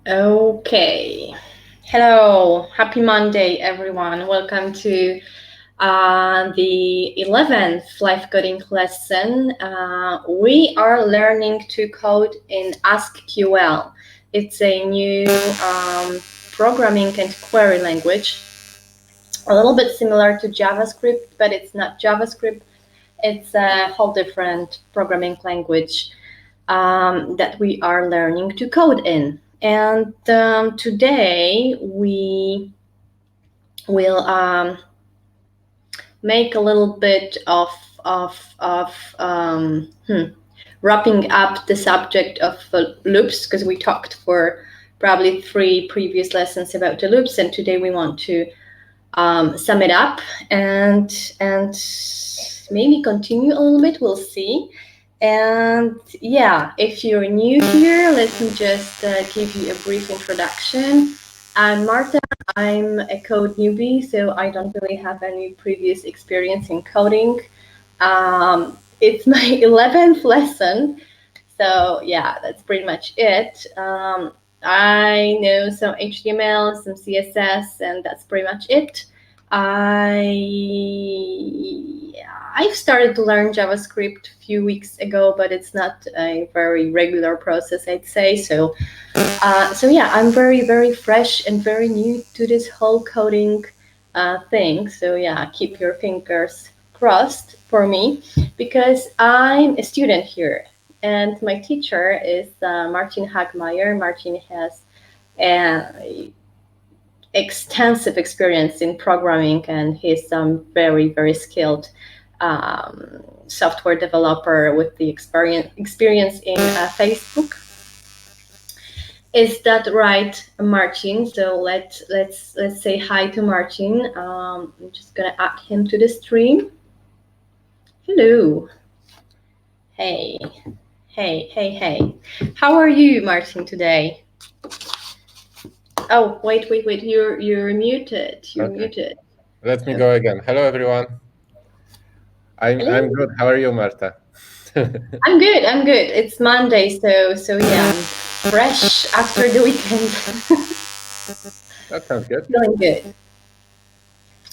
Okay. Hello. Happy Monday, everyone. Welcome to the 11th Livecoding lesson. We are learning to code in AskQL. It's a new programming and query language, a little bit similar to JavaScript, but it's not JavaScript. It's a whole different programming language that we are learning to code in. And today we will make a little bit of wrapping up the subject of loops, because we talked for probably 3 previous lessons about the loops, and today we want to sum it up and maybe continue a little bit. We'll see. And yeah, if you're new here, let me just give you a brief introduction. I'm Marta. I'm a code newbie, so I don't really have any previous experience in coding. It's my 11th lesson, so yeah, that's pretty much it. I know some HTML, some CSS, and that's pretty much it. I've started to learn JavaScript a few weeks ago, but it's not a very regular process, I'd say. So yeah, I'm very, very fresh and very new to this whole coding thing. So yeah, keep your fingers crossed for me, because I'm a student here. And my teacher is Martin Hagmeyer. Martin has extensive experience in programming, and he's very, very skilled software developer with the experience in Facebook. Is that right, Martin? So let's say hi to Martin. I'm just gonna add him to the stream. Hello. Hey. Hey. How are you, Martin, today? Oh, wait. You're muted. You're muted. Let me go again. Hello, everyone. I'm good. How are you, Marta? I'm good. It's Monday, so yeah, I'm fresh after the weekend. That sounds good. Feeling good.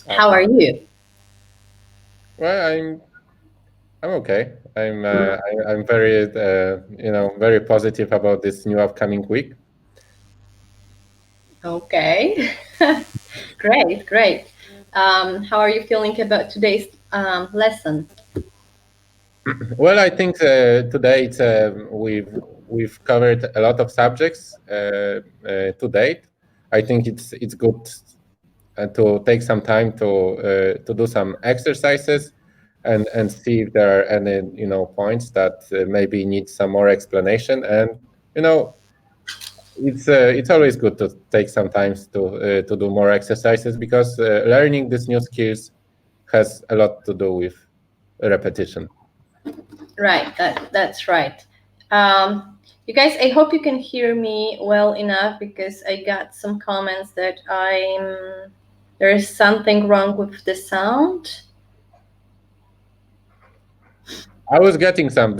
How are you? Well, I'm okay. I'm very very positive about this new upcoming week. Okay. Great. How are you feeling about today's lesson? Well, I think today we've covered a lot of subjects to date. I think it's good to take some time to do some exercises and see if there are any points that maybe need some more explanation. And it's always good to take some time to do more exercises, because learning these new skills has a lot to do with repetition. Right, that's right. You guys, I hope you can hear me well enough, because I got some comments that there's something wrong with the sound. I was getting some.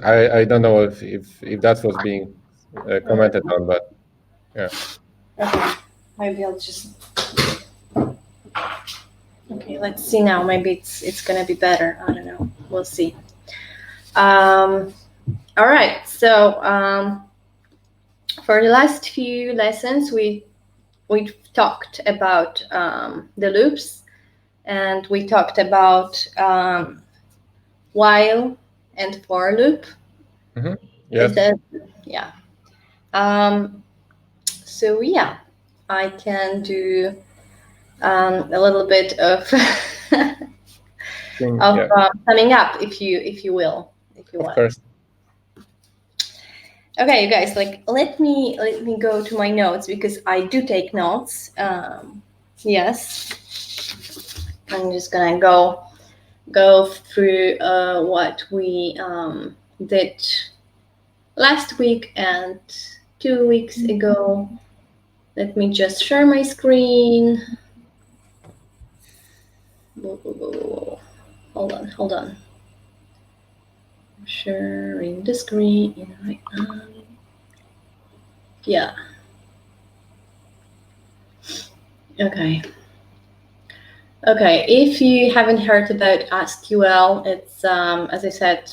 I don't know if that was being commented on, but yeah. Okay, maybe I'll just. Okay, let's see now. Maybe it's gonna be better. I don't know. We'll see. All right. So for the last few lessons, we've talked about the loops, and we talked about while and for loop. Mm-hmm. Yes. Yeah. So yeah, I can do a little bit of summing up, if you will, if you want. Of course. Okay, you guys, let me go to my notes, because I do take notes. Yes, I'm just gonna go through what we did last week and 2 weeks ago. Let me just share my screen. Hold on. I'm sharing the screen right now. Yeah. Okay. Okay, if you haven't heard about AskQL, it's, as I said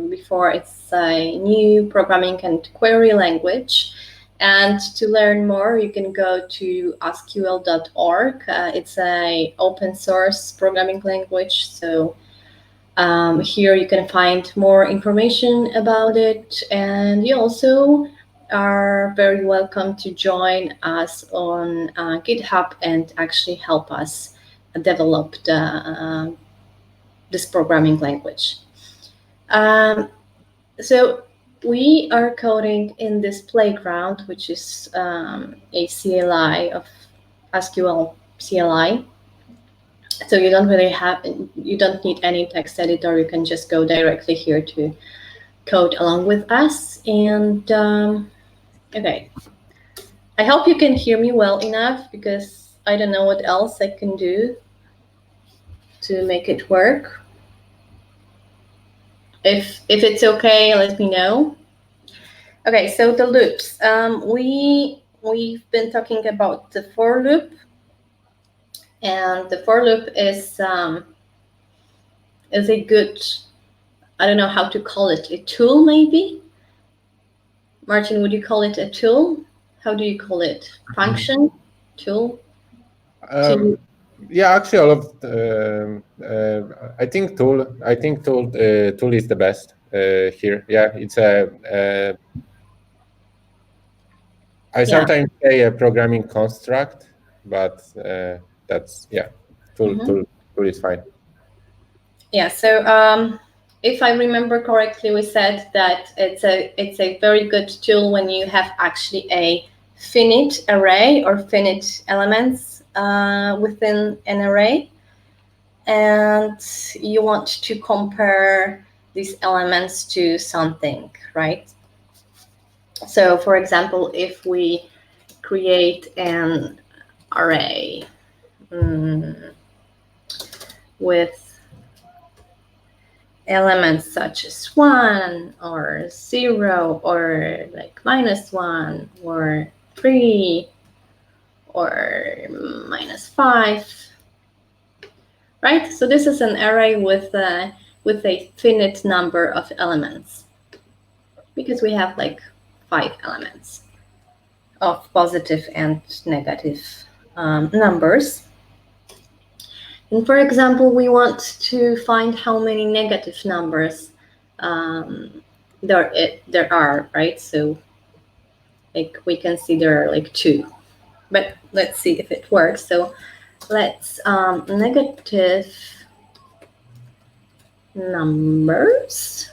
before, it's a new programming and query language. And to learn more, you can go to askql.org. It's an open source programming language. So here you can find more information about it. And you also are very welcome to join us on GitHub and actually help us develop this programming language. So we are coding in this playground, which is a CLI of SQL CLI. So you don't need any text editor. You can just go directly here to code along with us. And okay, I hope you can hear me well enough, because I don't know what else I can do to make it work. If it's okay, let me know. Okay, so the loops. We've been talking about the for loop, and the for loop is a good, I don't know how to call it, a tool maybe? Martin, would you call it a tool? How do you call it? Function? Tool? Yeah, actually, all of I think tool is the best here. Yeah, it's a I sometimes say a programming construct, but that's tool is fine. Yeah. So if I remember correctly, we said that it's a very good tool when you have actually a finite array or finite elements within an array, and you want to compare these elements to something, right? So for example, if we create an array with elements such as 1 or 0 or like -1 or 3 or -5, right? So this is an array with a finite number of elements, because we have like 5 elements of positive and negative numbers. And for example, we want to find how many negative numbers there are, right? So like we can see there are like 2, but let's see if it works. So let's negative numbers.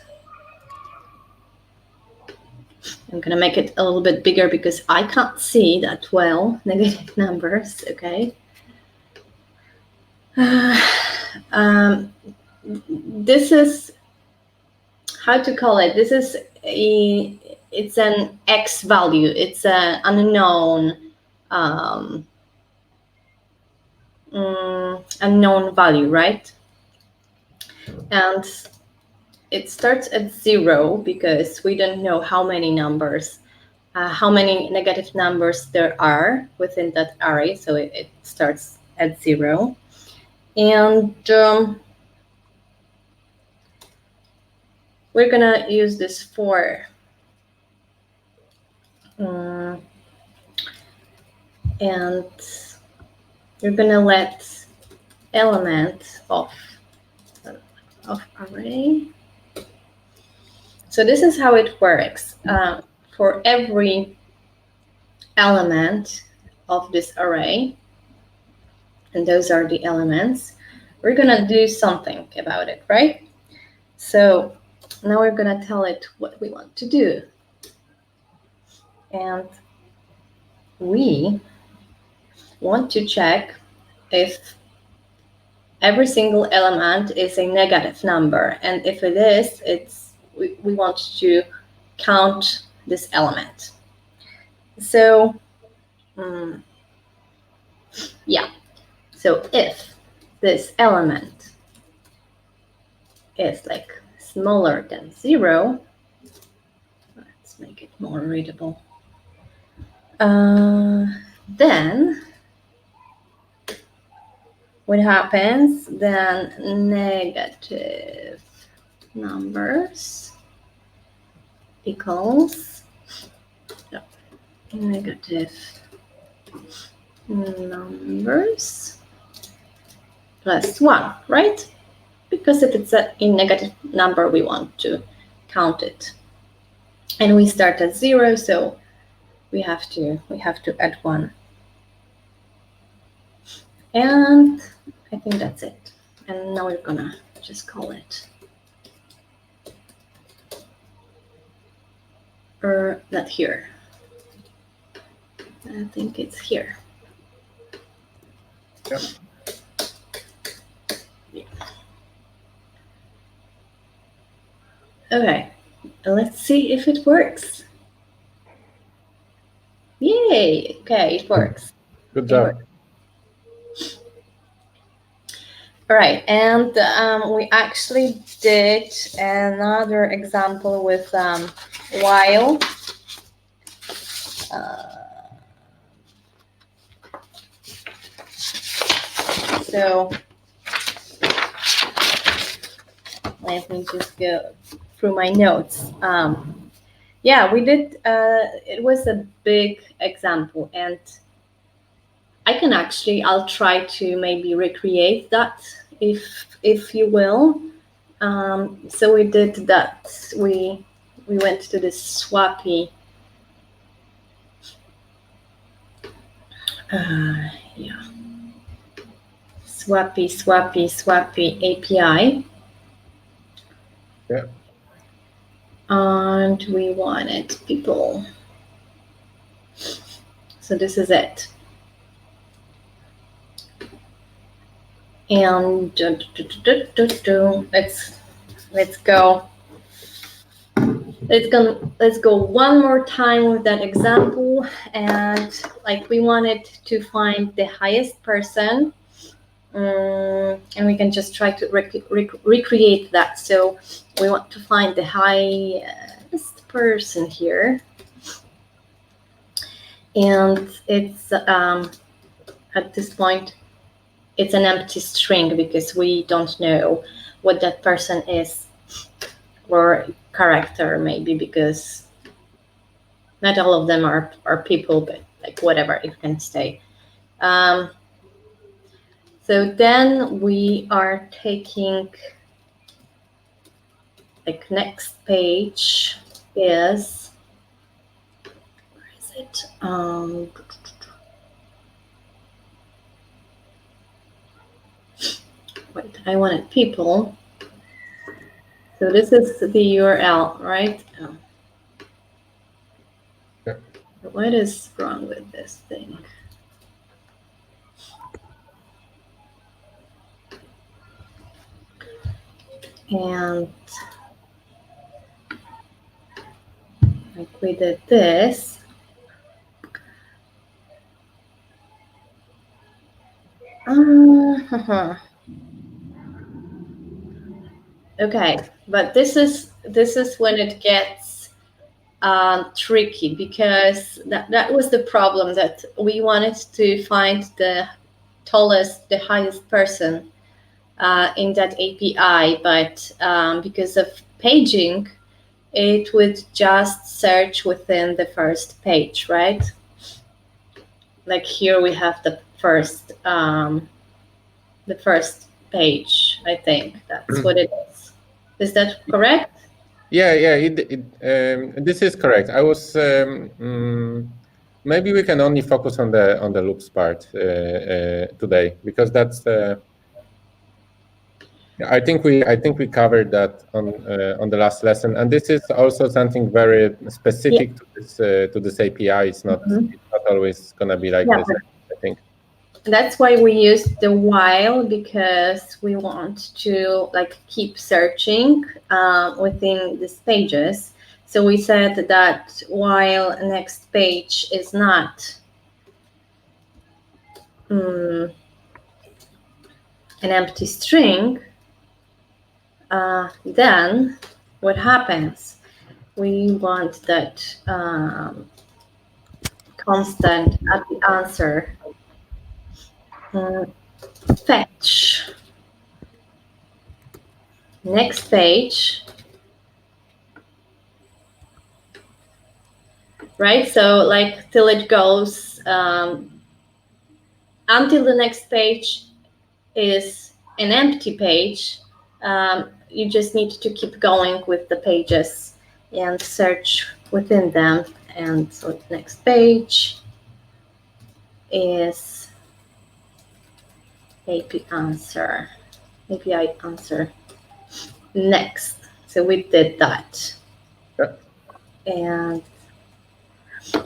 I'm gonna make it a little bit bigger because I can't see that well. Negative numbers, okay. This is how to call it. This is it's an X value. It's an unknown unknown value, right? And it starts at 0 because we don't know how many numbers, how many negative numbers there are within that array. So it starts at 0. And we're gonna use this for and we're gonna let element of array. So this is how it works. For every element of this array, and those are the elements, we're gonna do something about it, right? So now we're gonna tell it what we want to do. And we want to check if every single element is a negative number. And if it is, we want to count this element. So yeah, so if this element is like smaller than 0, let's make it more readable. Then what happens? Then negative numbers equals negative numbers plus 1, right? Because if it's a negative number, we want to count it. And we start at 0, so we have to add 1. And I think that's it. And now we're gonna just call it. Or not here. I think it's here. Yeah. Okay, let's see if it works. Yay! Okay, it works. Good job. All right, and we actually did another example with while. So let me just go through my notes. Yeah, we did. It was a big example, and I can actually. I'll try to maybe recreate that, if you will. So we did that. We went to this swappy. Yeah. Swappy API. Yeah. And we wanted people. So this is it. And let's go. Let's go one more time with that example. And like we wanted to find the highest person. And we can just try to recreate that. So we want to find the highest person here. And it's at this point, it's an empty string because we don't know what that person is, or character maybe, because not all of them are people, but like whatever, it can stay. So then we are taking, like, next page is, where is it? Wait, I wanted people. So this is the URL, right? Oh. Yeah. What is wrong with this thing? And like we did this. Okay, but this is when it gets tricky, because that was the problem, that we wanted to find the tallest, the highest person in that API, but because of paging, it would just search within the first page, right? Like here we have the first page. I think that's what it is. Is that correct? Yeah, this is correct. I was maybe we can only focus on the loops part today, because that's I think we covered that on the last lesson, and this is also something very specific to this API. It's not always gonna be like this, I think. That's why we use the while, because we want to like keep searching within these pages. So we said that while next page is not an empty string, then what happens? We want that constant at the answer. Fetch. Next page. Right, so like till it goes until the next page is an empty page. You just need to keep going with the pages and search within them. And so the next page is API answer. Next. So we did that. Yeah. And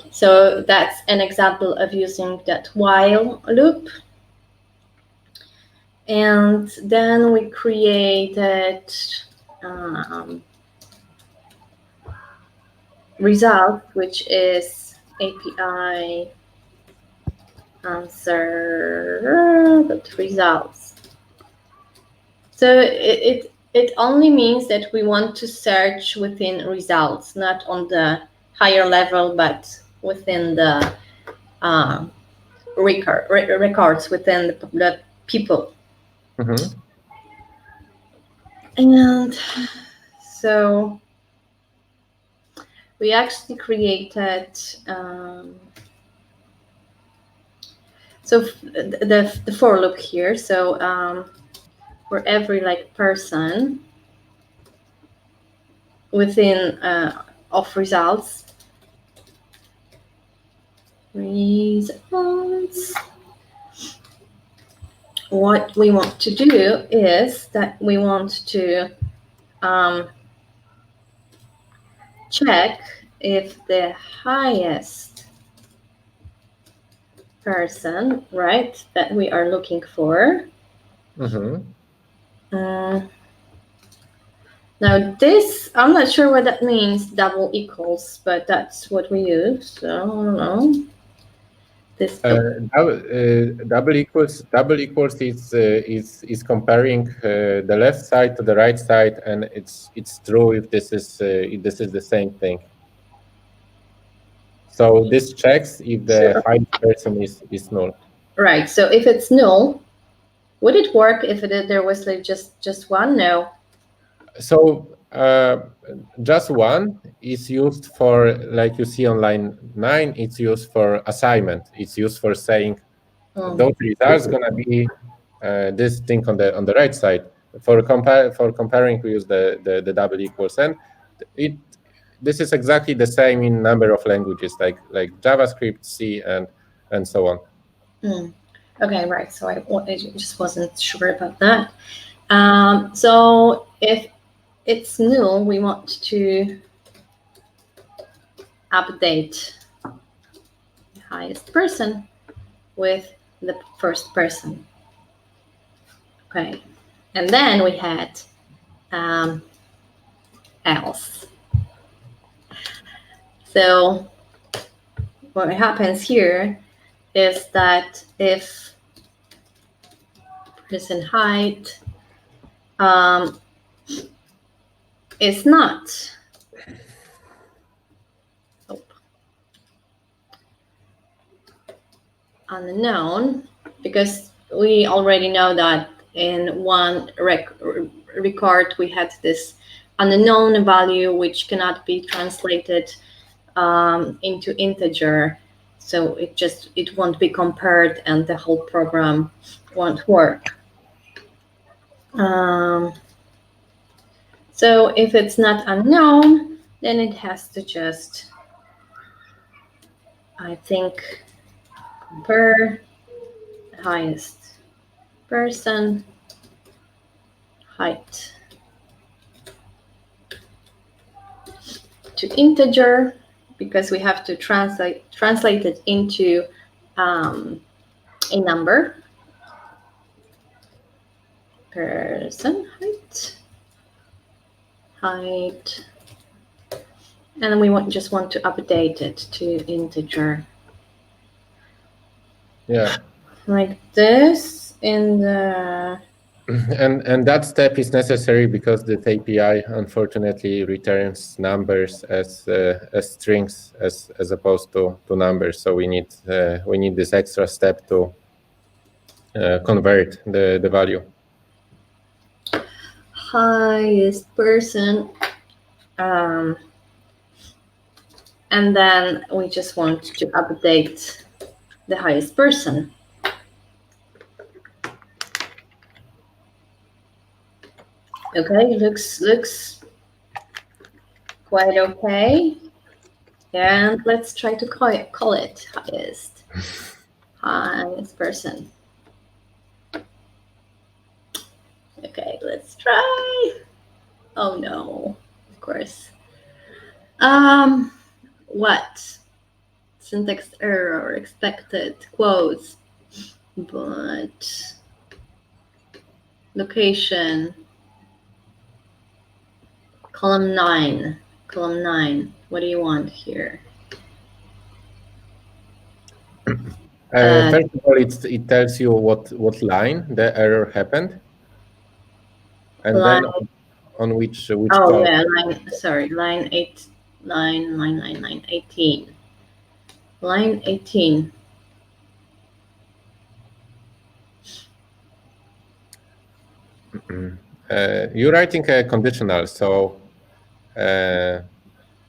so that's an example of using that while loop. And then we created result, which is API answer results. So it only means that we want to search within results, not on the higher level, but within the records within the people. Mm-hmm. And so we actually created so the for loop here. So for every like person within of results, what we want to do is that we want to check if the highest person, right, that we are looking for. Mm-hmm. Now this, I'm not sure what that means, double equals, but that's what we use. So I don't know. This double equals is comparing the left side to the right side, and it's true if this is the same thing. So this checks if the highest person is null. Right. So if it's null, would it work if there was like just one? No. So just one is used for, like you see on line 9, it's used for assignment. It's used for saying those results gonna be this thing on the right side. For comparing, we use the double equals, and this is exactly the same in number of languages like JavaScript, C, and so on. Okay, right. So I just wasn't sure about that. So if it's null, we want to update the highest person with the first person. Okay, and then we had else. So what happens here is that if person height is not unknown, because we already know that in one record we had this unknown value which cannot be translated into integer, so it won't be compared and the whole program won't work. So if it's not unknown, then it has to just, I think, compare highest person height to integer, because we have to translate it into a number. Person height, and then we just want to update it to integer. Yeah. Like this in the And that step is necessary because the API unfortunately returns numbers as strings as opposed to numbers. So we need this extra step to convert the value. Highest person, and then we just want to update the highest person. Okay, looks quite okay. And let's try to call it highest person. Okay, let's try. Oh no, of course. What? Syntax error, expected quotes, but location, column 9. What do you want here? First of all, it tells you what line the error happened, and line, then on which oh column. yeah, line 18. Line 18. You're writing a conditional, so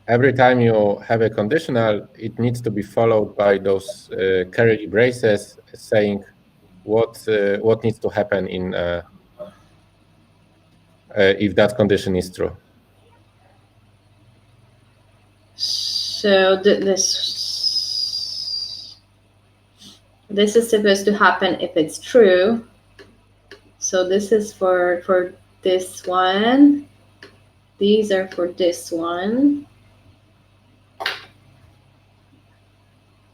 every time you have a conditional, it needs to be followed by those curly braces saying what needs to happen in if that condition is true. So this is supposed to happen if it's true. So this is for this one. These are for this one.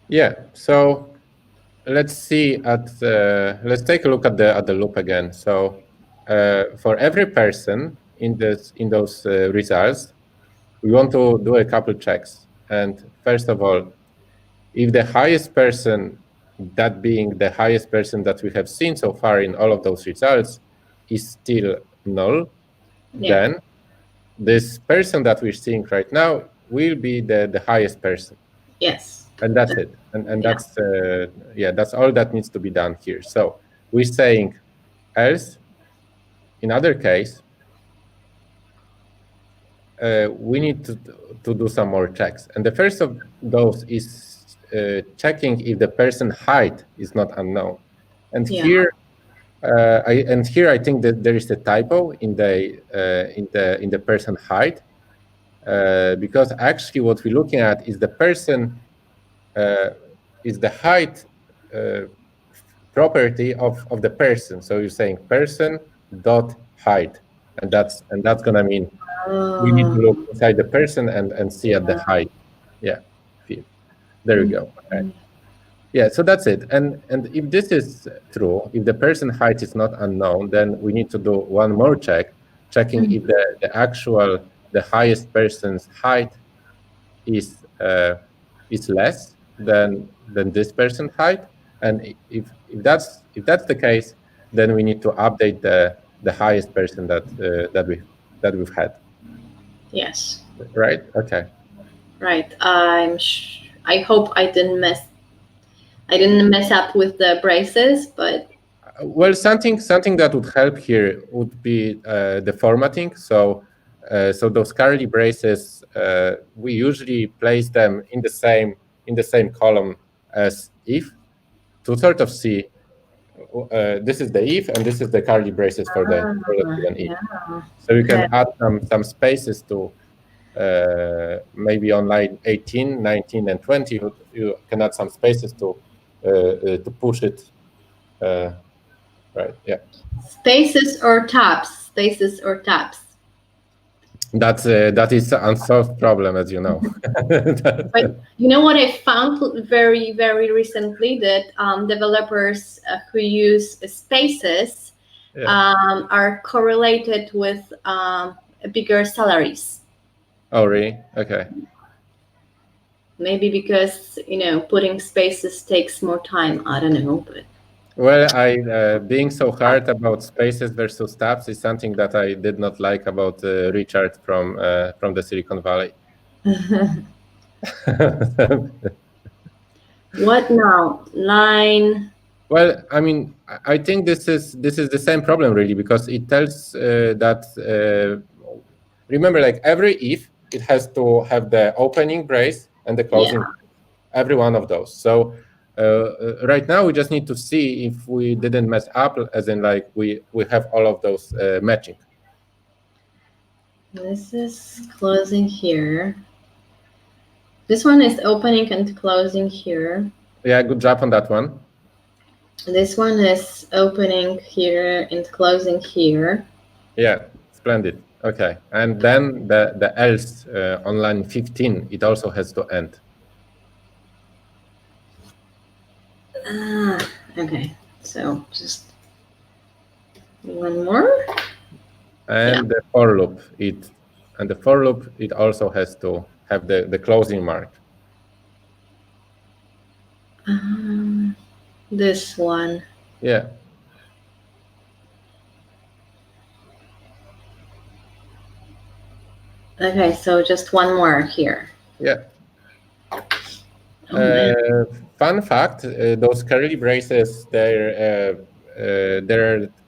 Yeah. So let's see let's take a look at the loop again. So for every person in those results, we want to do a couple checks. And first of all, if the highest person, that being the highest person that we have seen so far in all of those results, is still null, then this person that we're seeing right now will be the highest person. Yes. And that's it. And that's that's all that needs to be done here. So we're saying else, in other case, we need to do some more checks. And the first of those is checking if the person height is not unknown. And here I think that there is a typo in the person height, because actually what we're looking at is the person is the height property of the person. So you're saying person dot height, and that's gonna mean we need to look inside the person and see at the height. Yeah, field. There we go. Okay. Yeah, so that's it. And if this is true, if the person height is not unknown, then we need to do one more check, checking if the highest person's height is less than this person's height. And if that's the case, then we need to update the highest person that we've had. Yes. Right. Okay. Right. I hope I didn't mess up with the braces, but well, something that would help here would be the formatting. So those curly braces, we usually place them in the same column as if, to sort of see this is the if and this is the curly braces for the given if. So you can add some spaces to maybe on line 18, 19, and 20. You can add some spaces to push it. Right. Yeah. Spaces or tabs. That is an unsolved problem, as you know. But you know what I found very, very recently, that developers who use spaces are correlated with bigger salaries. Oh, really? Okay. Maybe because putting spaces takes more time. I don't know, but Well, being so hard about spaces versus tabs is something that I did not like about Richard from the Silicon Valley. What now? Line. Well, I mean, I think this is the same problem really, because it tells that remember, like every if, it has to have the opening brace and the Yeah. closing, every one of those. So right now we just need to see if we didn't mess up, as in like we have all of those matching. This is closing here. This one is opening and closing here. Yeah, good job on that one. This one is opening here and closing here. Yeah, splendid. Okay, and then the else on line 15, it also has to end. Okay, so just one more. And the for loop, it also has to have the closing mark. This one. Yeah. Okay, so just one more here. Yeah. Oh, Fun fact: those curly braces, they're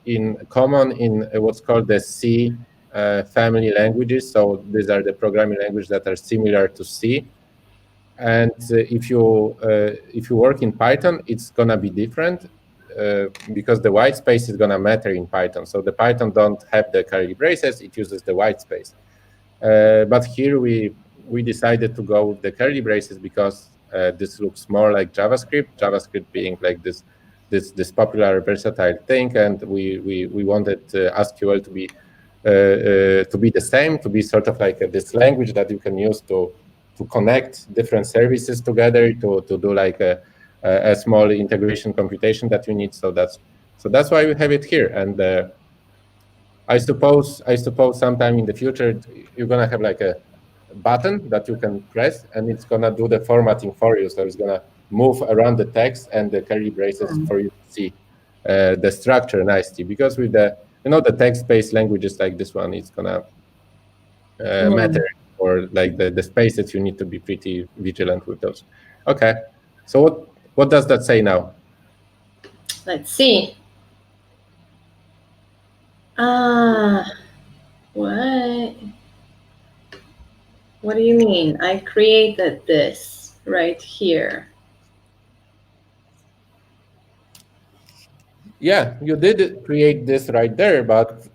in common in what's called the C family languages. So these are the programming languages that are similar to C. And if you work in Python, it's gonna be different because the white space is gonna matter in Python. So the Python don't have the curly braces; it uses the white space. But here we decided to go with the curly braces because this looks more like JavaScript. JavaScript being like this popular versatile thing, and we wanted AskQL to be the same, to be sort of like this language that you can use to connect different services together, to do like a small integration computation that you need. So that's why we have it here. And I suppose sometime in the future you're gonna have like a button that you can press, and it's gonna do the formatting for you. So it's gonna move around the text and the curly braces for you to see the structure nicely. Because with the the text-based languages like this one, it's gonna matter, or like the spaces, you need to be pretty vigilant with those. Okay, so what does that say now? let's see. What? What do you mean? I created this right here. Yeah, you did create this right there, but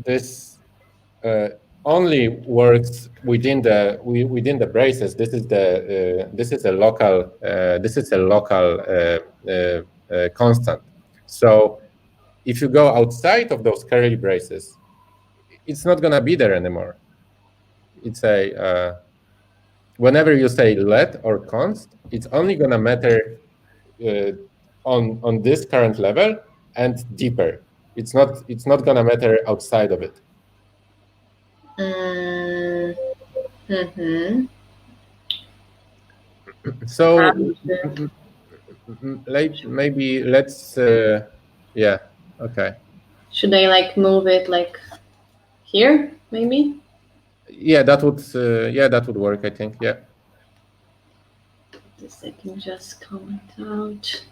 this only works within the braces. This is a local constant. So if you go outside of those curly braces, it's not gonna be there anymore. It's a whenever you say let or const, it's only gonna matter on this current level and deeper. It's not gonna matter outside of it. So like maybe let's yeah, okay. Should I like move it like here maybe? Yeah, that would work, I think. Yeah. This I can just comment out.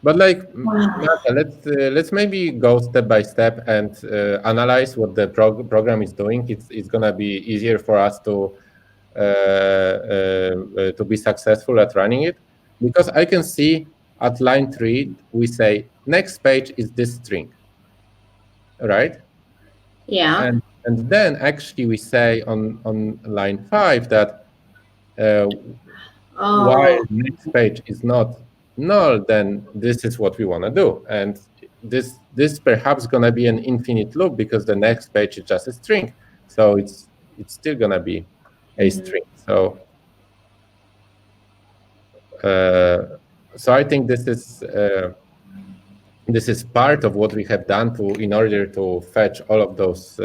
But like, Marta, let's maybe go step by step and analyze what the program is doing. It's gonna be easier for us to be successful at running it, because I can see at line 3 we say next page is this string, right? Yeah. And then actually we say on line 5 that while next page is not null, then this is what we want to do. And this perhaps going to be an infinite loop, because the next page is just a string. So it's still going to be a string. So I think this is part of what we have done in order to fetch all of those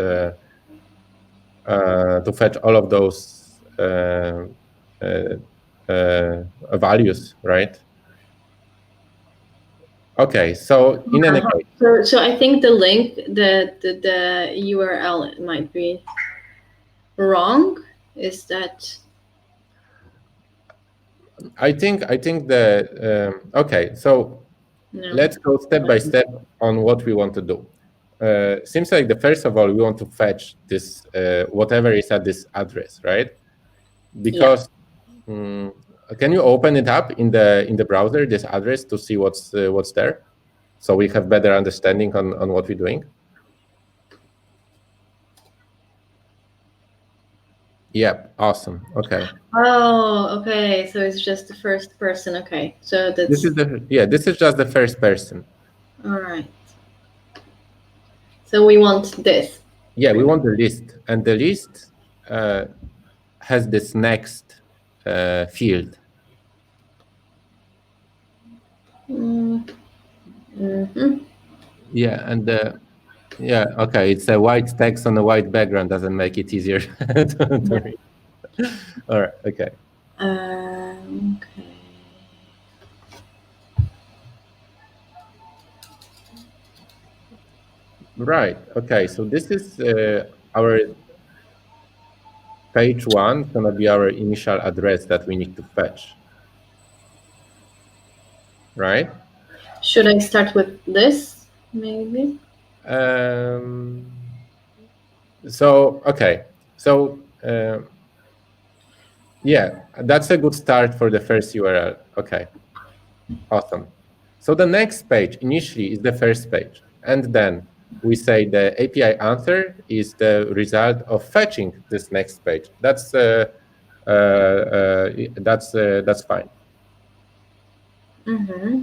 values, right? Okay, so in any case, So I think the link, the URL might be wrong. Is that? I think the okay. So No. let's go step by step on what we want to do. Seems like the first of all we want to fetch this whatever is at this address, right? Because can you open it up in the browser, this address, to see what's there, so we have better understanding on what we're doing? Yep, awesome. Okay. Oh, okay. So it's just the first person. Okay, so that's This is just the first person. all right. So we want this. Yeah, we want the list, and the list has this next field. Mm-hmm. Yeah, and yeah, okay, it's a white text on a white background, doesn't make it easier to read. All right, okay. Okay. Right, okay, so this is our page one, gonna be our initial address that we need to fetch, right? Should I start with this, maybe? So, okay, so yeah, that's a good start for the first URL. Okay, awesome. So the next page initially is the first page, and then we say the API answer is the result of fetching this next page. That's fine. Mm-hmm.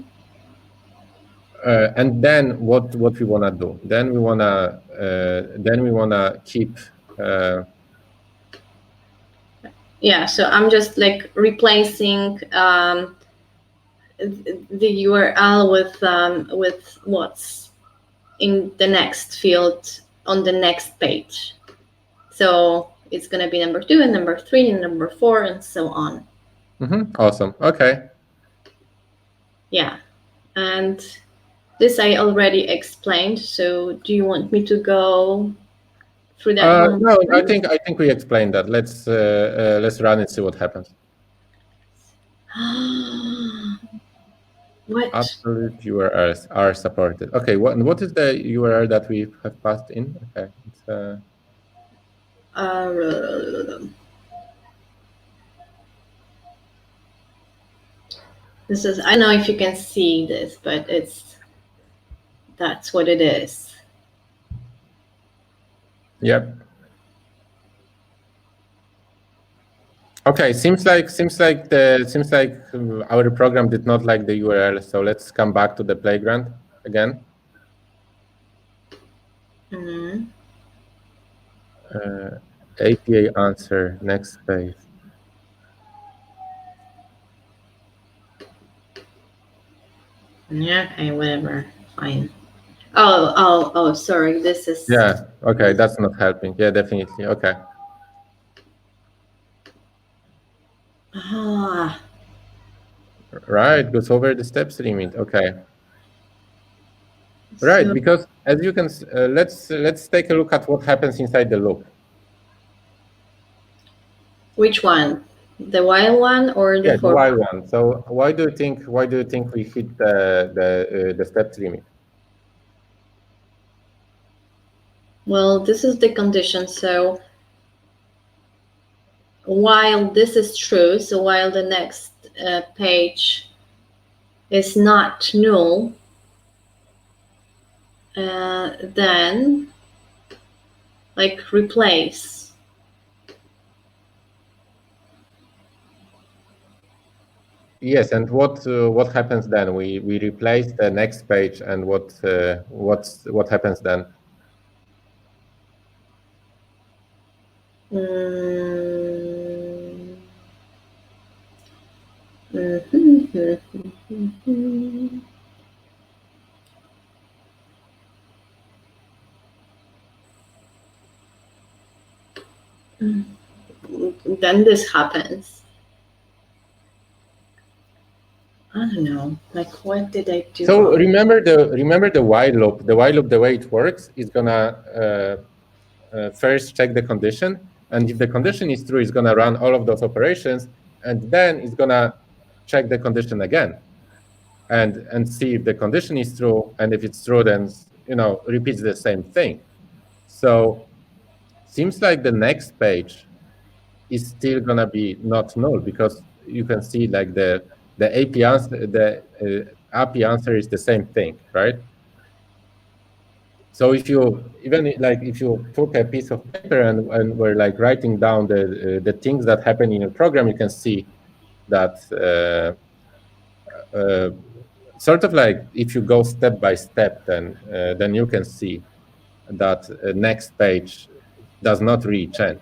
And then what we wanna do? Then we wanna keep. Yeah. So I'm just like replacing the URL with what's in the next field on the next page. So it's gonna be number 2 and number 3 and number 4 and so on. Awesome. Okay. Yeah, and this I already explained. So do you want me to go through that one? No, I think we explained that. Let's run and see what happens. What? Absolute URLs are supported. Okay, what is the URL that we have passed in? Okay, it's this is, I don't know if you can see this, but that's what it is. Yep. Okay, seems like our program did not like the URL. So let's come back to the playground again. Mm-hmm. API answer, next page. Yeah. Okay. Whatever. Fine. Oh. Sorry. This is. Yeah. Okay, that's not helping. Yeah, definitely. Okay. Ah. Right, goes over the steps limit. Okay. Right, So because as you can, let's take a look at what happens inside the loop. which one? The while one or the Yeah, the for? while one. So why do you think we hit the steps limit? Well, this is the condition. So while this is true, so while the next page is not null, then like replace. Yes, and what happens then? We replace the next page, and what happens then? Then this happens. I don't know. Like, what did I do So wrong? remember the while loop. The while loop, the way it works is gonna first check the condition, and if the condition is true, it's gonna run all of those operations, and then it's gonna check the condition again, and see if the condition is true, and if it's true, then repeats the same thing. So seems like the next page is still gonna be not null, because you can see like the API answer, the API answer is the same thing, right? So if you if you took a piece of paper and were like writing down the things that happen in your program, you can see that sort of like if you go step by step, then you can see that next page does not really change.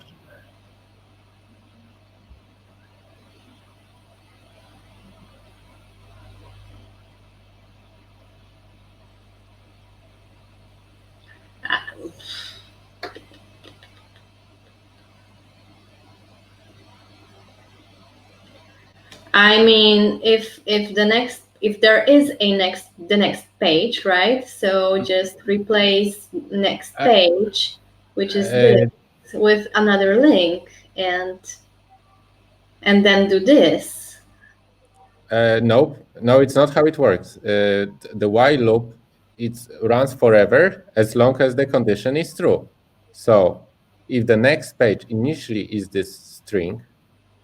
I mean, if there is the next page, right? So just replace next page, which is this, with another link, and then do this. No, it's not how it works. The while loop, it runs forever as long as the condition is true. So if the next page initially is this string,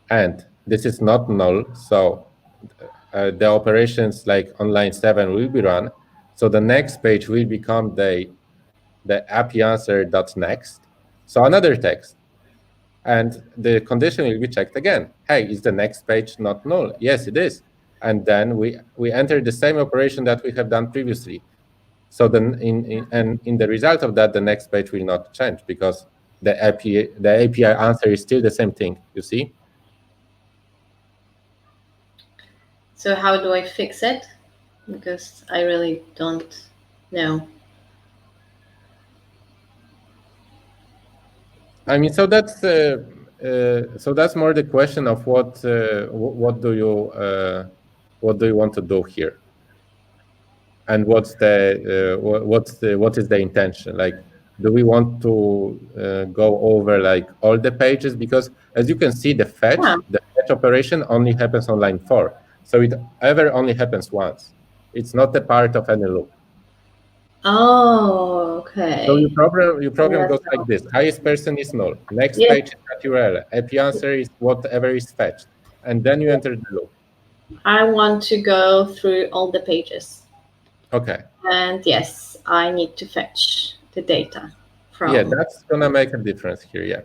and this is not null, so the operations like on line 7 will be run. So the next page will become the API answer dot next. So another text. And the condition will be checked again. Hey, is the next page not null? Yes, it is. And then we enter the same operation that we have done previously. So then in the result of that, the next page will not change, because the API answer is still the same thing, you see? So how do I fix it? Because I really don't know. I mean, so that's more the question of what do you want to do here, and what is the intention? Like, do we want to go over like all the pages? Because as you can see, the fetch operation only happens on line 4, so it ever only happens once. It's not a part of any loop. Oh, okay. So your program goes like this: highest person is null. Next page is at URL. API answer is whatever is fetched, and then you enter the loop. I want to go through all the pages. Okay. And yes, I need to fetch the data from. Yeah, that's gonna make a difference here. Yeah.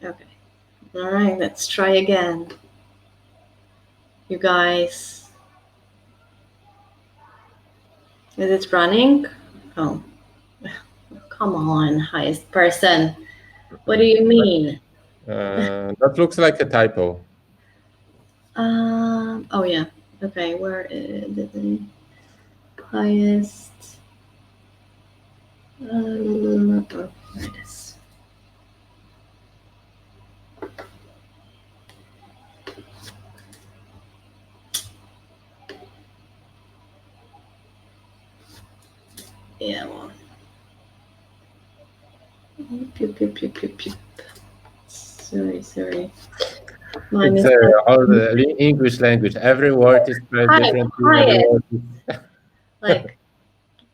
Okay. All right, let's try again. You guys, is it running? Oh, come on, highest person. What do you mean? That looks like a typo. Oh yeah. Okay, where is the highest? Oh, there it is. Yeah, well. Sorry. It's all the English language. Every word is spelled differently. Every word is... Like,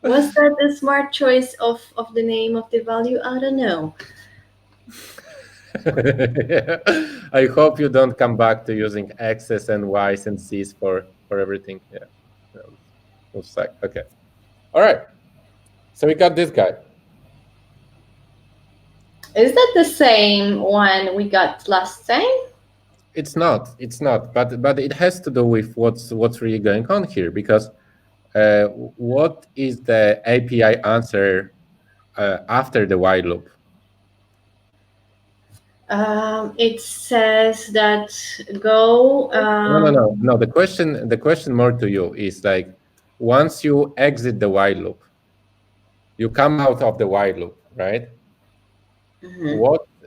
was that a smart choice of the name of the value? I don't know. I hope you don't come back to using X's and Y's and C's for everything. Yeah, we'll suck. Okay. All right. So we got this guy. Is that the same one we got last time? It's not. It's not. But it has to do with what's really going on here, because what is the API answer after the while loop? It says that go. No. The question more to you is like, once you exit the while loop, you come out of the while loop, right? Mm-hmm.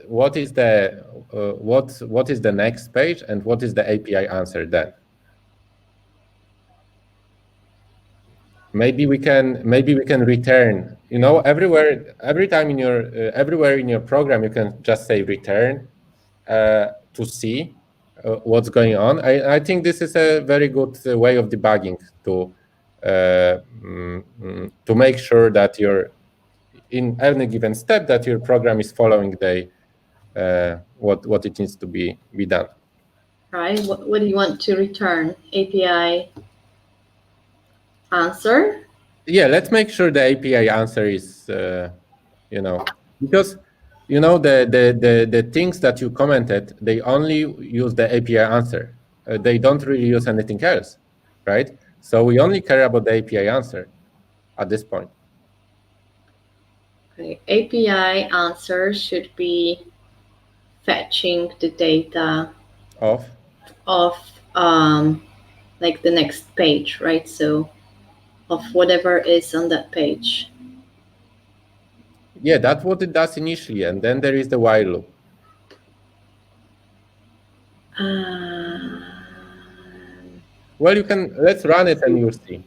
What is the next page, and what is the API answer then? maybe we can return, every time in your everywhere in your program you can just say return to see what's going on. I think this is a very good way of debugging to make sure that you're in any given step that your program is following what it needs to be done. Right? What do you want to return? API answer? Yeah, let's make sure the API answer is, because the things that you commented, they only use the API answer. They don't really use anything else, right? So we only care about the API answer at this point. Okay. API answer should be fetching the data Of like the next page, right? So of whatever is on that page. Yeah, that's what it does initially, and then there is the while loop. Well, let's run it and you'll see.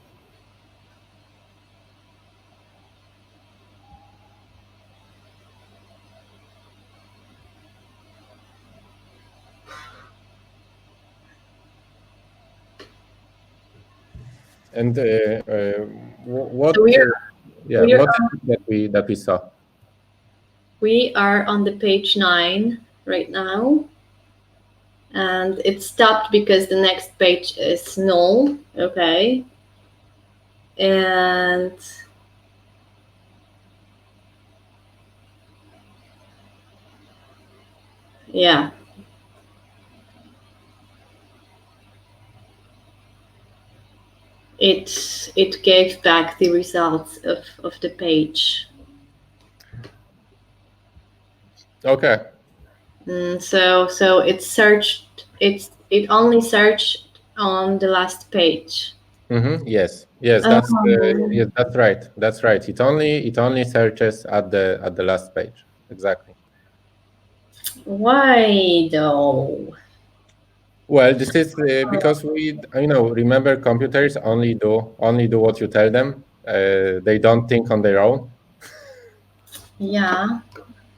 And what? So what that we saw? We are on the page 9 right now, and it stopped because the next page is null. Okay, and yeah. It gave back the results of the page. Okay. So it searched. It only searched on the last page. Mm-hmm. Yes. That's yes. That's right. That's right. It only searches at the last page. Exactly. Why though? Well, this is because we, remember computers only do what you tell them. They don't think on their own. Yeah.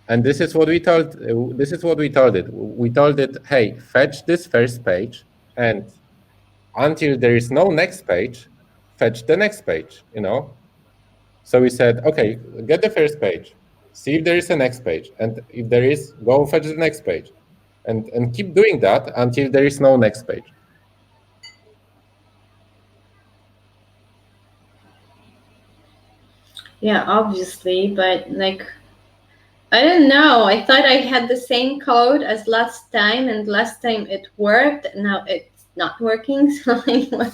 And this is what we told. This is what we told it. We told it, hey, fetch this first page, and until there is no next page, fetch the next page. So we said, okay, get the first page, see if there is a next page, and if there is, go fetch the next page, and keep doing that until there is no next page. Yeah, obviously, but like, I don't know. I thought I had the same code as last time, and last time it worked. Now it's not working. So anyway.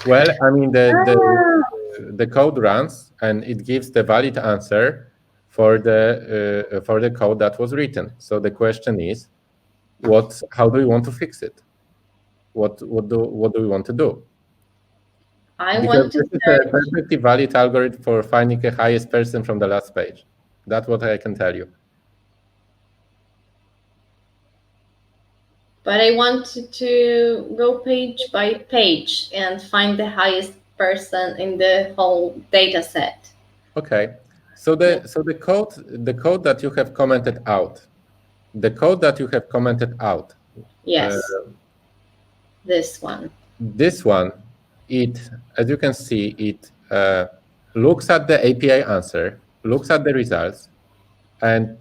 Well, I mean, the code runs and it gives the valid answer for the code that was written. So the question is, how do we want to fix it? What do we want to do? Because this is a perfectly valid algorithm for finding the highest person from the last page. That's what I can tell you. But I wanted to go page by page and find the highest person in the whole data set. Okay. So the code that you have commented out, Yes. This one. This one, as you can see, it looks at the API answer, looks at the results, and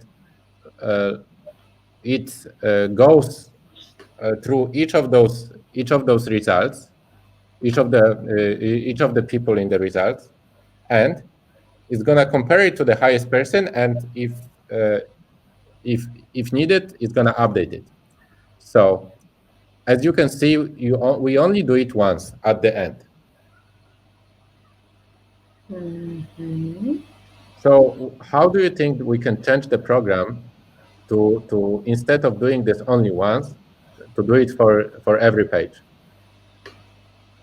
it goes through each of those results, each of the people in the results, and it's gonna compare it to the highest person, and if needed, it's gonna update it. So as you can see, we only do it once at the end. Mm-hmm. So how do you think we can change the program to instead of doing this only once, to do it for every page?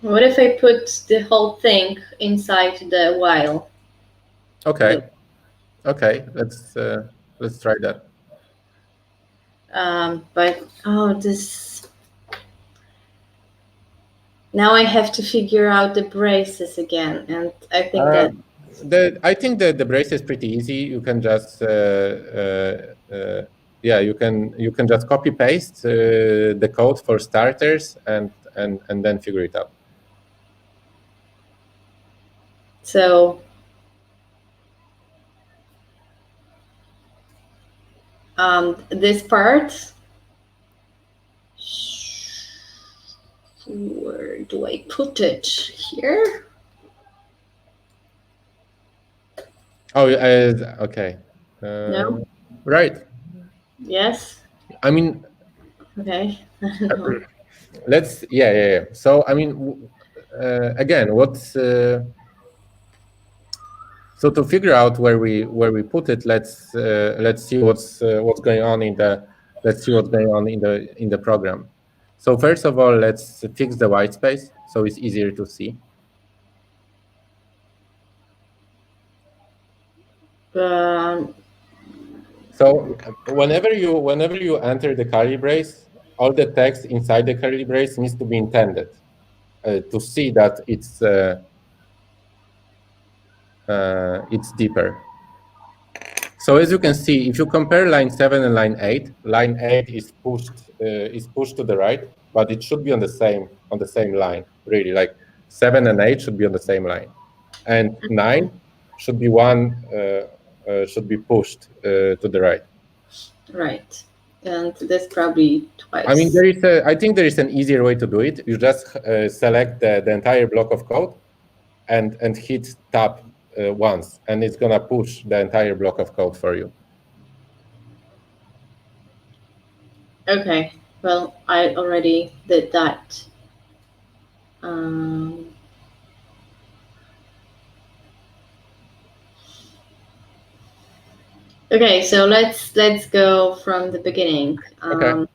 What if I put the whole thing inside the while? Okay. Okay, let's try that. But this. Now I have to figure out the braces again, and I think I think that the brace is pretty easy. You can just yeah, you can just copy paste the code for starters and then figure it out. so. This part, where do I put it? Here? Oh, okay. No? Right. Yes? I mean, Okay. let's yeah. So I mean, again, what's so to figure out where we put it, let's see what's going on in the program. So first of all, let's fix the white space so it's easier to see. So whenever you enter the curly brace, all the text inside the curly brace needs to be intended to see that it's deeper. So as you can see, if you compare line 7 and line 8 is pushed to the right, but it should be on the same line, really. Like 7 and 8 should be on the same line, and 9 should be pushed to the right. Right. And this probably twice. I mean, I think there is an easier way to do it. You just select the entire block of code and hit tab once, and it's gonna push the entire block of code for you. Okay, well, I already did that. Okay, so let's go from the beginning. Okay.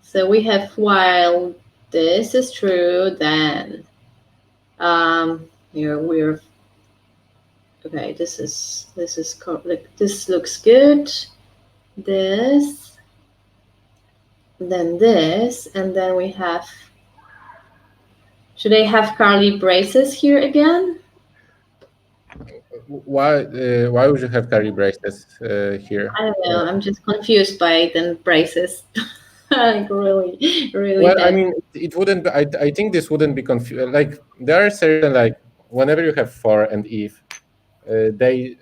So we have while this is true, then here we're okay. This looks good. This, then this, and then we have. Should I have curly braces here again? Why would you have curly braces here? I don't know. I'm just confused by the braces. Like really Well, bad. I mean, it wouldn't. I think this wouldn't be confused. Like there are certain, like whenever you have for and if, they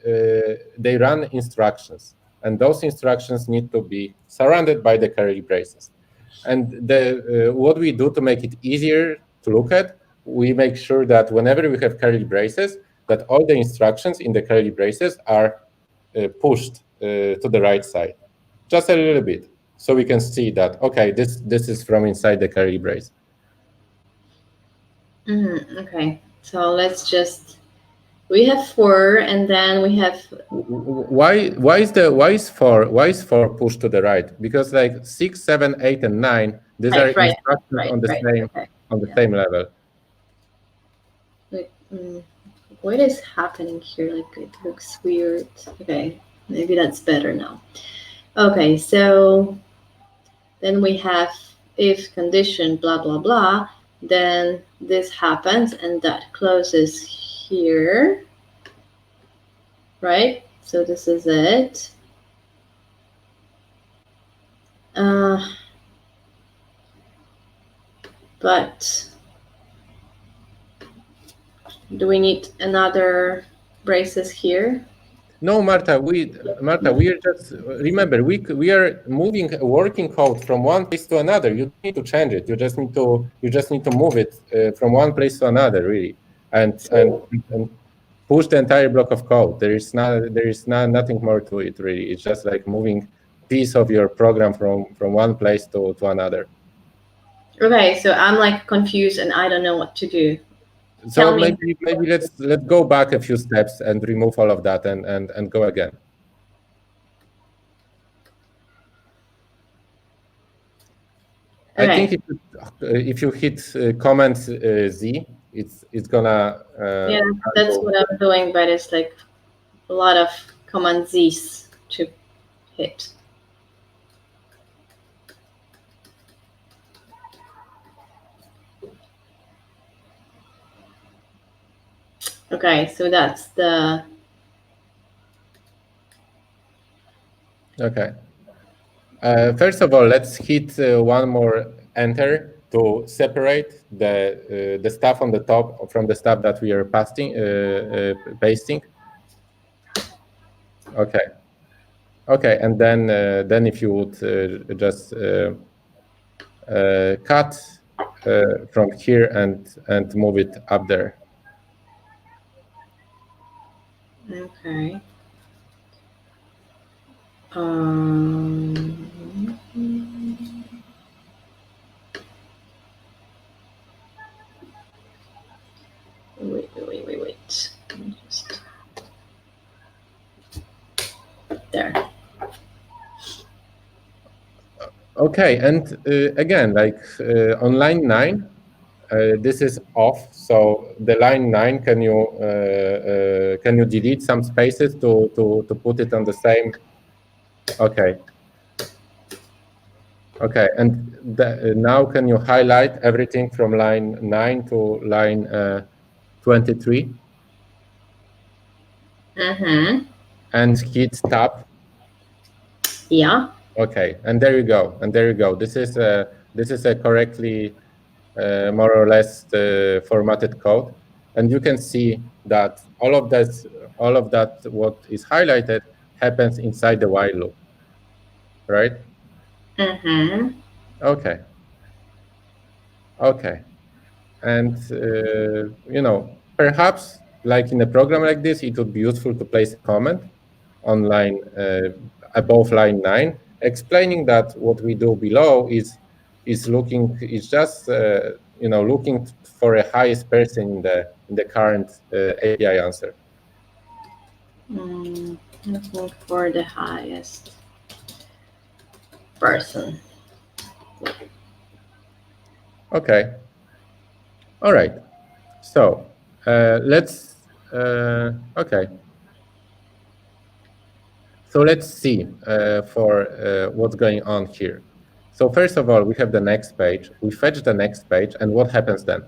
run instructions, and those instructions need to be surrounded by the curly braces. And what we do to make it easier to look at, we make sure that whenever we have curly braces, that all the instructions in the curly braces are pushed to the right side, just a little bit, so we can see that, okay, this is from inside the curly brace. Okay, so let's just, we have 4, and then we have. Why is 4 pushed to the right? Because like 6, 7, 8, and 9, these are instructions on the same level. What is happening here? Like it looks weird. Okay, maybe that's better now. Okay, so then we have if condition blah blah blah, then this happens and that closes here, right? So this is it. But do we need another braces here? No, Marta, we are just, remember, we are moving a working code from one place to another. You don't need to change it. You just need to move it from one place to another, really, and push the entire block of code. There is nothing more to it, really. It's just like moving piece of your program from one place to another. Okay, so I'm like confused and I don't know what to do. So maybe let's go back a few steps and remove all of that and go again. Okay. I think if you hit Command Z, it's gonna. Yeah, that's what I'm doing, but it's like a lot of Command Z's to hit. Okay, so that's the... Okay. First of all, let's hit one more enter to separate the stuff on the top from the stuff that we are pasting, pasting. Okay. Okay, and then if you would just cut from here and move it up there. Okay. Wait. Just there. Okay, and again, like on line 9, this is off. So the line 9, can you delete some spaces to put it on the same? Okay. Okay, and now can you highlight everything from line 9 to line 23? And hit tab. Yeah. Okay, and there you go. And there you go. This is a correctly more or less formatted code, and you can see that all of that what is highlighted happens inside the while loop, right? Okay. Okay. And perhaps like in a program like this, it would be useful to place a comment on line above line 9, explaining that what we do below is just looking for a highest person in the current API answer. Looking for the highest person. Okay. All right. So let's okay. So let's see for what's going on here. So first of all, we have the next page. We fetch the next page, and what happens then?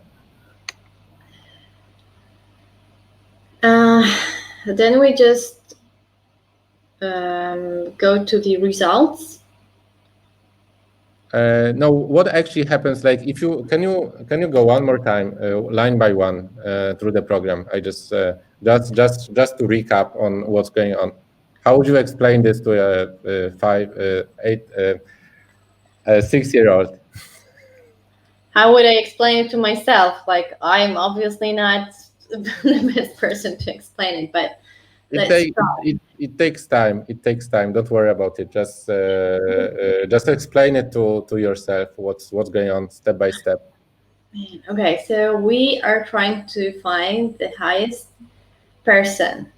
Then we just go to the results. No, what actually happens? Like, if you can you go one more time, line by one, through the program? I just to recap on what's going on. How would you explain this to a 6-year-old? How would I explain it to myself? Like, I'm obviously not the best person to explain it, but it takes time. It takes time. Don't worry about it. Just explain it to yourself what's going on step by step. Okay, so we are trying to find the highest person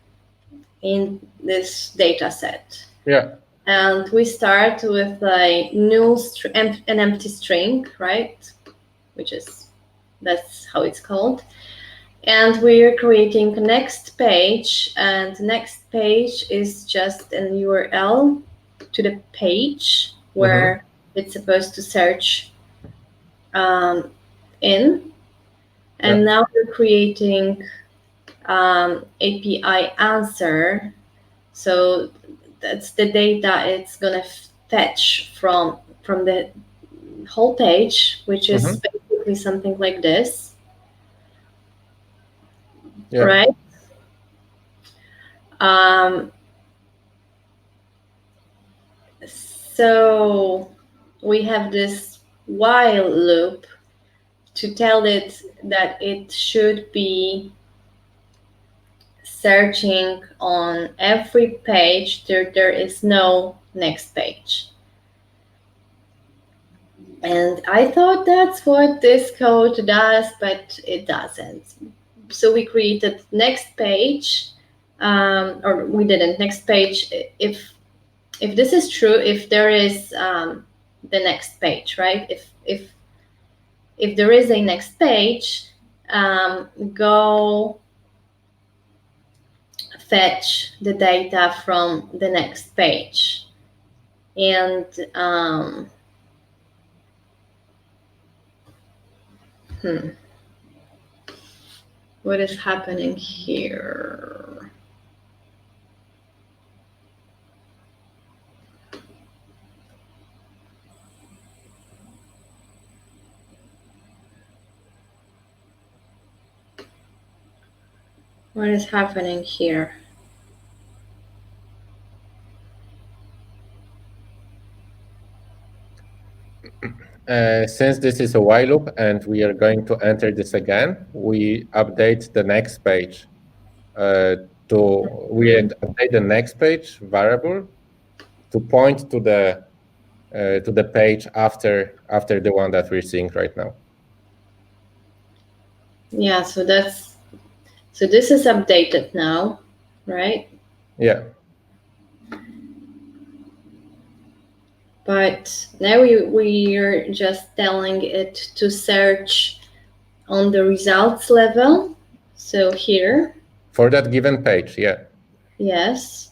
in this data set. Yeah. And we start with a null an empty string, right? That's how it's called. And we're creating the next page, and the next page is just an URL to the page where it's supposed to search in. And now we're creating API answer. So that's the data it's gonna fetch from the whole page, which is basically something like this. Yeah. Right? So we have this while loop to tell it that it should be searching on every page. There is no next page. And I thought that's what this code does, but it doesn't. So we created next page, or we didn't. Next page, if this is true, if there is the next page, right? If there is a next page, go fetch the data from the next page. And What is happening here? What is happening here? Since this is a while loop and we are going to enter this again, we update the next page. We update the next page variable to point to the page after the one that we're seeing right now. Yeah, so this is updated now, right? Yeah. But now we're just telling it to search on the results level. So here. For that given page, yeah. Yes.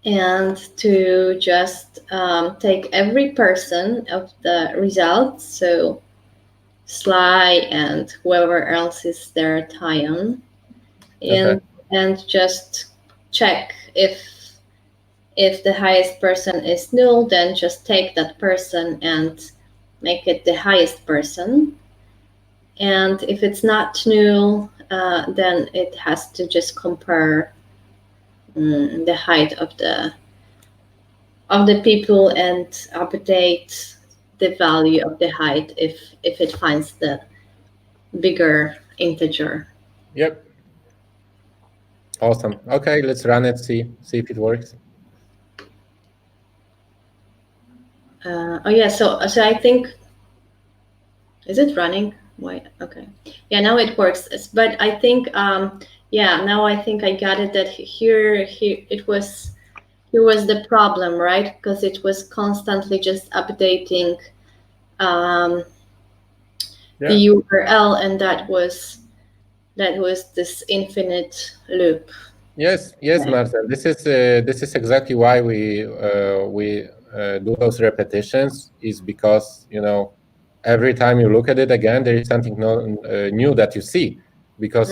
And to just take every person of the results, so Sly and whoever else is there, Tyon, and just check if the highest person is null, then just take that person and make it the highest person. And if it's not null, then it has to just compare the height of the people and update the value of the height if it finds the bigger integer. Yep. Awesome. Okay, let's run it, see if it works. Oh yeah, so I think, is it running? Why? Okay. Yeah, now it works. But I think yeah, now I think I got it, that here it was the problem, right? Because it was constantly just updating the URL, and that was this infinite loop. Yes, Marta. This is exactly why we do those repetitions, is because every time you look at it again, there is something new that you see, because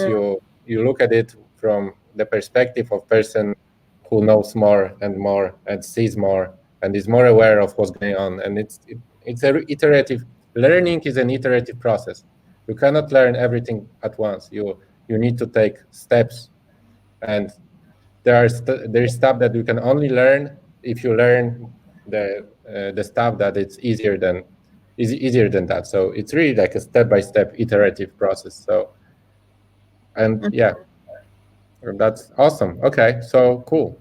you look at it from the perspective of person who knows more and sees more and is more aware of what's going on. And it's an iterative learning, is an iterative process. You cannot learn everything at once. You need to take steps, and there is stuff that you can only learn if you learn the stuff that it's easier than that. So it's really like a step-by-step iterative process. So, and yeah, that's awesome. Okay, so cool.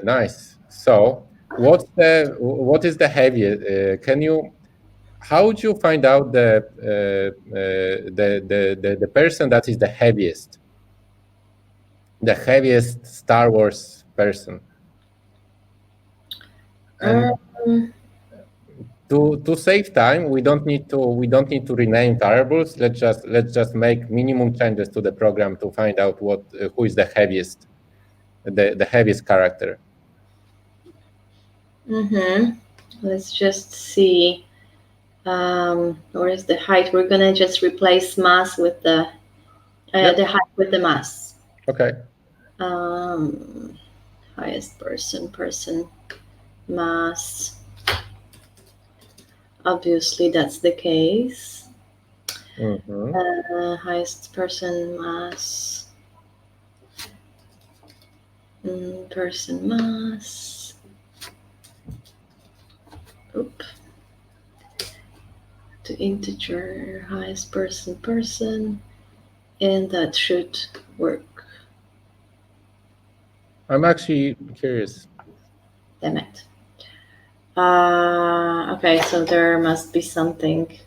Nice. So what is the heaviest? How would you find out the person that is the heaviest Star Wars person? And to save time, we don't need to rename variables. Let's just make minimum changes to the program to find out who is the heaviest character. Let's just see. Where is the height? We're gonna just replace mass with the height with the mass. Okay. Highest person mass. Obviously, that's the case. Highest person mass. Person mass. Oop. To integer, highest person, and that should work. I'm actually curious. Damn it. Okay, so there must be something.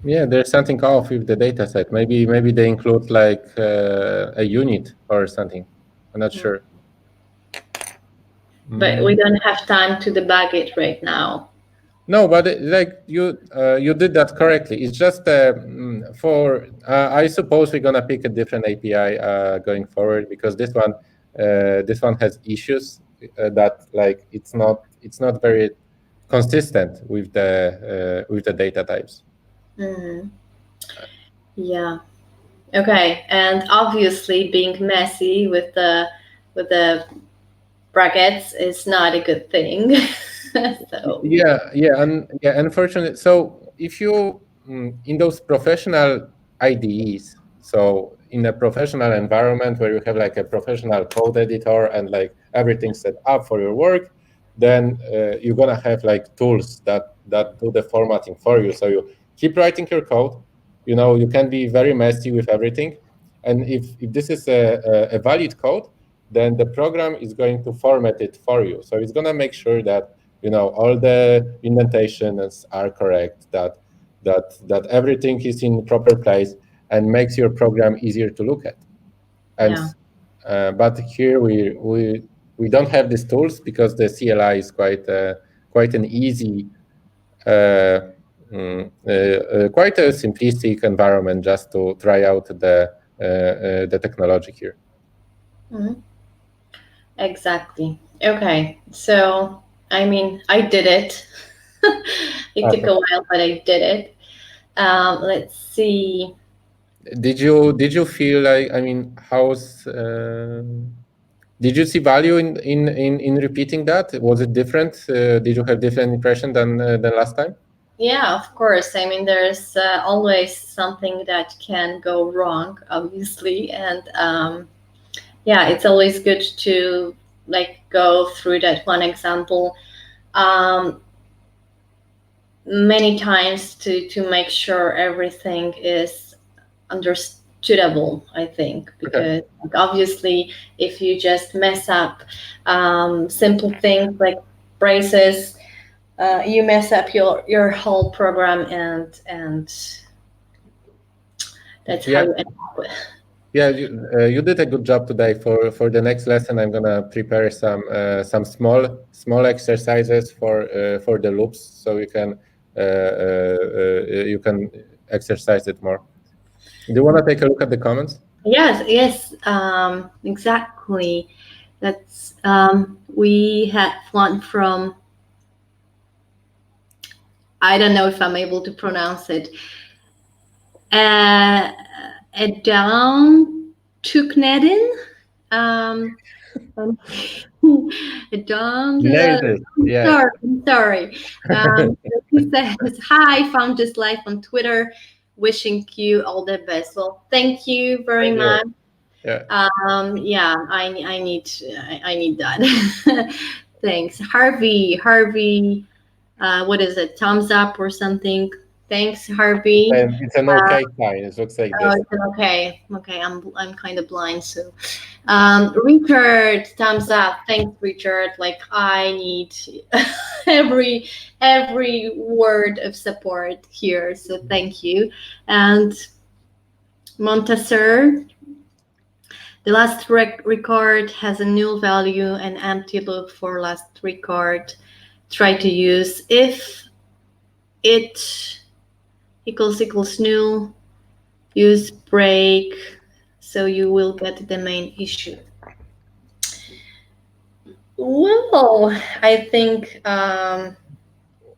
Yeah, there's something off with the data set. Maybe they include like a unit or something. I'm not sure. But we don't have time to debug it right now. No, but like you did that correctly. It's just I suppose we're gonna pick a different API going forward, because this one has issues that like it's not very consistent with the data types. Yeah. Okay. And obviously, being messy with the brackets is not a good thing. So Yeah, unfortunately. So if you in those professional IDEs, so in a professional environment where you have like a professional code editor and like everything set up for your work, then you're gonna have like tools that do the formatting for you. So you keep writing your code. You know, you can be very messy with everything, and if this is a valid code, then the program is going to format it for you. So it's gonna make sure that all the indentations are correct, that everything is in proper place, and makes your program easier to look at. And yeah. but here we don't have these tools because the CLI is quite an easy, quite a simplistic environment just to try out the technology here. Mhm. Exactly. Okay. So, I mean, I did it. It took Okay. a while, but I did it. Let's see. Did you feel like, I mean, how's did you see value in repeating that? Was it different? Did you have different impression than last time? Yeah, of course. I mean, there's always something that can go wrong, obviously, and yeah, it's always good to like go through that one example um, many times to make sure everything is understandable. I think Okay. because like, obviously, if you just mess up simple things like braces, you mess up your whole program, and that's how Yeah, you end up with. yeah, you did a good job today. For the next lesson, I'm gonna prepare some small exercises for the loops, so you can exercise it more. Do you want to take a look at the comments? Yes, yes, exactly. That's we had one from, I don't know if I'm able to pronounce it. Down Tuknedin. Um, um, don't Nailed it. Yeah. sorry, I'm sorry. He says, "Hi, found this live on Twitter. Wishing you all the best." Well, thank you very Thank you. much. Yeah. Yeah, I need that. Thanks, Harvey. What is it? Thumbs up or something? Thanks, Harvey. And it's an okay sign. It looks like Oh, this. okay. Okay, I'm kind of blind, so Richard, thumbs up. Thanks, Richard. Like I need every every word of support here, so thank you. And Montasser, the last record has a null value and empty loop for last record. Try to use if it equals null, use break, so you will get the main issue. Well, I think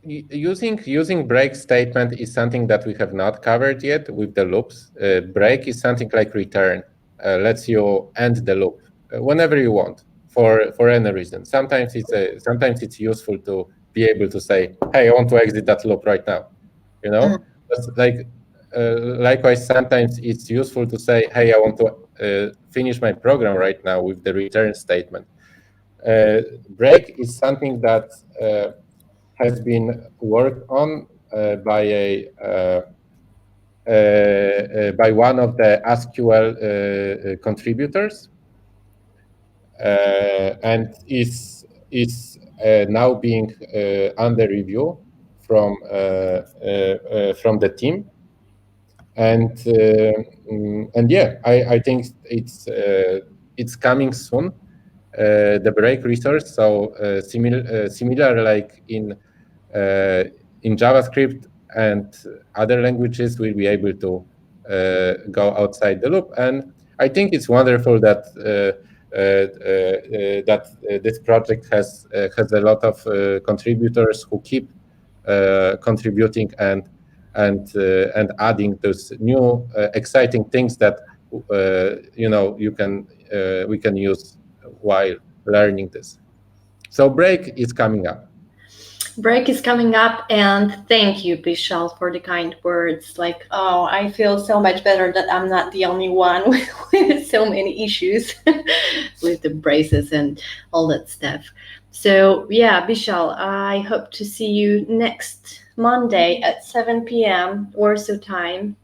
Using break statement is something that we have not covered yet with the loops. Break is something like return, lets you end the loop whenever you want for any reason. Sometimes it's useful to be able to say, "Hey, I want to exit that loop right now," you know. But likewise, sometimes it's useful to say, "Hey, I want to finish my program right now," with the return statement. Break is something that has been worked on by one of the AskQL contributors, and is now being under review from the team. And yeah, I think it's coming soon. The break resource, so similar like in JavaScript and other languages, will be able to go outside the loop. And I think it's wonderful that this project has a lot of contributors who keep contributing and and adding those new exciting things that we can use while learning this. So break is coming up. Break is coming up, and thank you, Bishal, for the kind words. Like, oh, I feel so much better that I'm not the only one with so many issues with the braces and all that stuff. So yeah, Bishal, I hope to see you next Monday at 7 p.m. Warsaw time.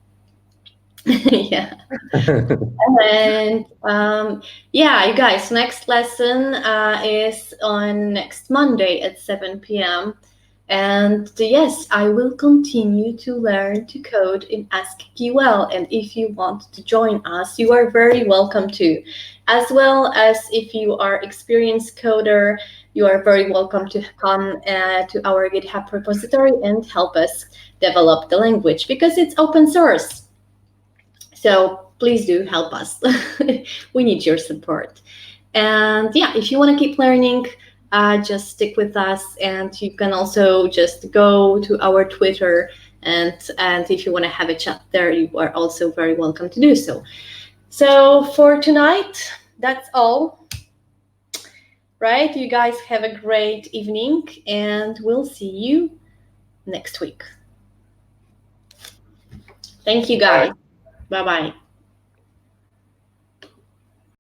Yeah. And yeah, you guys, next lesson is on next Monday at 7 p.m. And yes, I will continue to learn to code in AskQL. And if you want to join us, you are very welcome to. As well as if you are experienced coder, you are very welcome to come to our GitHub repository and help us develop the language because it's open source. So please do help us. We need your support. And yeah, if you want to keep learning, just stick with us. And you can also just go to our Twitter. And if you want to have a chat there, you are also very welcome to do so. So for tonight, that's all. Right? You guys have a great evening, and we'll see you next week. Thank you, guys. Bye-bye.